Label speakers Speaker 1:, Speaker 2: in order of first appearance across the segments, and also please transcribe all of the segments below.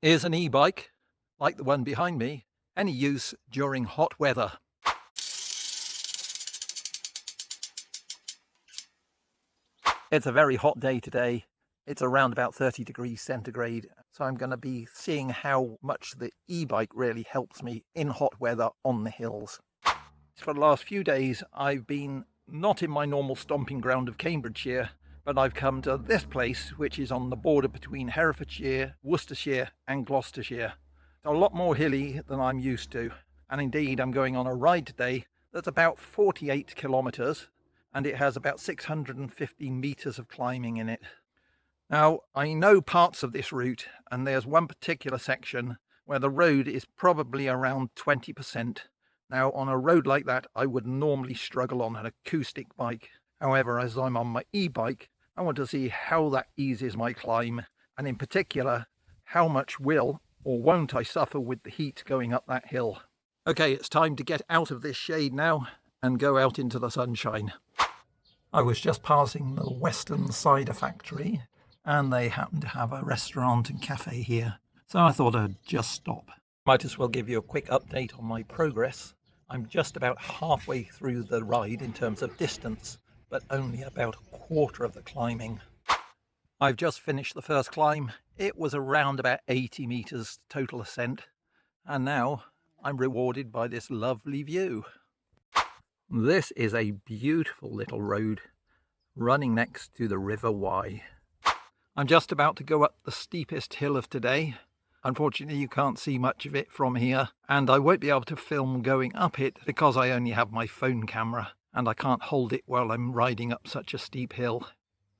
Speaker 1: Is an e-bike, like the one behind me, any use during hot weather? It's a very hot day today. It's around about 30 degrees centigrade. So I'm going to be seeing how much the e-bike really helps me in hot weather on the hills. For the last few days, I've been not in my normal stomping ground of Cambridgeshire, but I've come to this place, which is on the border between Herefordshire, Worcestershire and Gloucestershire. It's a lot more hilly than I'm used to. And indeed, I'm going on a ride today that's about 48 kilometres, and it has about 650 metres of climbing in it. Now, I know parts of this route, and there's one particular section where the road is probably around 20%. Now, on a road like that, I would normally struggle on an acoustic bike. However, as I'm on my e-bike, I want to see how that eases my climb, and in particular, how much will or won't I suffer with the heat going up that hill. Okay, it's time to get out of this shade now and go out into the sunshine. I was just passing the Western Cider Factory, and they happen to have a restaurant and cafe here, so I thought I'd just stop. Might as well give you a quick update on my progress. I'm just about halfway through the ride in terms of distance, but only about a quarter of the climbing. I've just finished the first climb. It was around about 80 meters total ascent, and now I'm rewarded by this lovely view. This is a beautiful little road running next to the River Wye. I'm just about to go up the steepest hill of today. Unfortunately, you can't see much of it from here, and I won't be able to film going up it because I only have my phone camera and I can't hold it while I'm riding up such a steep hill.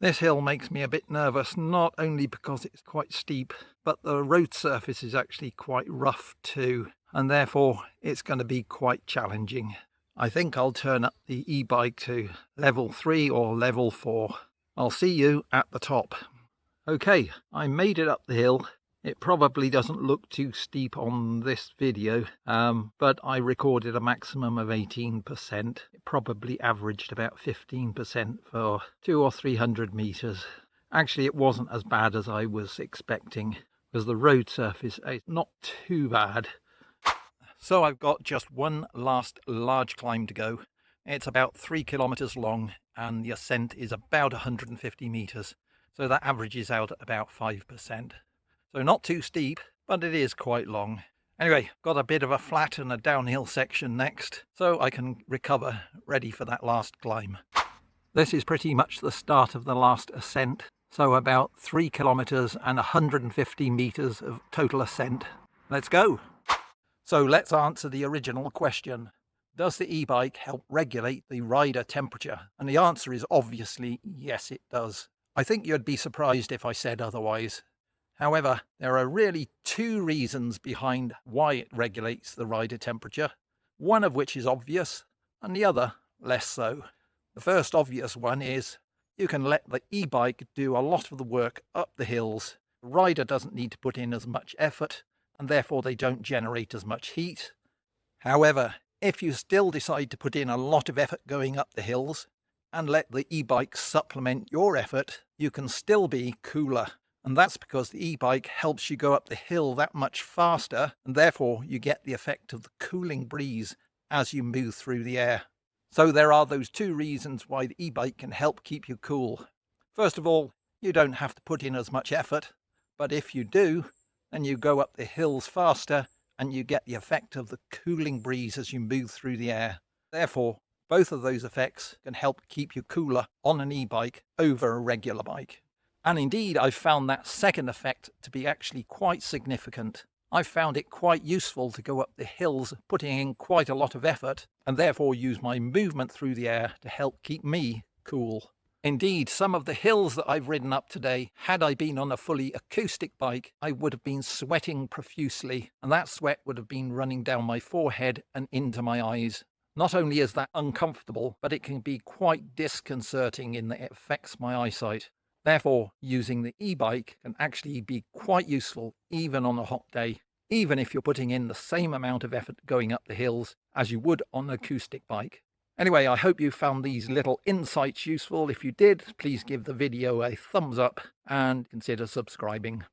Speaker 1: This hill makes me a bit nervous, not only because it's quite steep, but the road surface is actually quite rough too, and therefore it's going to be quite challenging. I think I'll turn up the e-bike to level 3 or level 4. I'll see you at the top. Okay, I made it up the hill. It probably doesn't look too steep on this video, but I recorded a maximum of 18%. It probably averaged about 15% for 200 or 300 meters. Actually, it wasn't as bad as I was expecting, because the road surface is not too bad. So I've got just one last large climb to go. It's about 3 kilometers long, and the ascent is about 150 meters. So that averages out at about 5%. So not too steep, but it is quite long. Anyway, got a bit of a flat and a downhill section next, so I can recover, ready for that last climb. This is pretty much the start of the last ascent, so about 3 kilometers and 150 meters of total ascent. Let's go! So let's answer the original question. Does the e-bike help regulate the rider temperature? And the answer is obviously yes, it does. I think you'd be surprised if I said otherwise. However, there are really two reasons behind why it regulates the rider temperature, one of which is obvious, and the other less so. The first obvious one is you can let the e-bike do a lot of the work up the hills. The rider doesn't need to put in as much effort, and therefore they don't generate as much heat. However, if you still decide to put in a lot of effort going up the hills, and let the e-bike supplement your effort, you can still be cooler. And that's because the e-bike helps you go up the hill that much faster, and therefore you get the effect of the cooling breeze as you move through the air. So there are those two reasons why the e-bike can help keep you cool. First of all, you don't have to put in as much effort, but if you do, then you go up the hills faster and you get the effect of the cooling breeze as you move through the air. Therefore, both of those effects can help keep you cooler on an e-bike over a regular bike. And indeed, I've found that second effect to be actually quite significant. I've found it quite useful to go up the hills, putting in quite a lot of effort, and therefore use my movement through the air to help keep me cool. Indeed, some of the hills that I've ridden up today, had I been on a fully acoustic bike, I would have been sweating profusely, and that sweat would have been running down my forehead and into my eyes. Not only is that uncomfortable, but it can be quite disconcerting in that it affects my eyesight. Therefore, using the e-bike can actually be quite useful even on a hot day, even if you're putting in the same amount of effort going up the hills as you would on an acoustic bike. Anyway, I hope you found these little insights useful. If you did, please give the video a thumbs up and consider subscribing.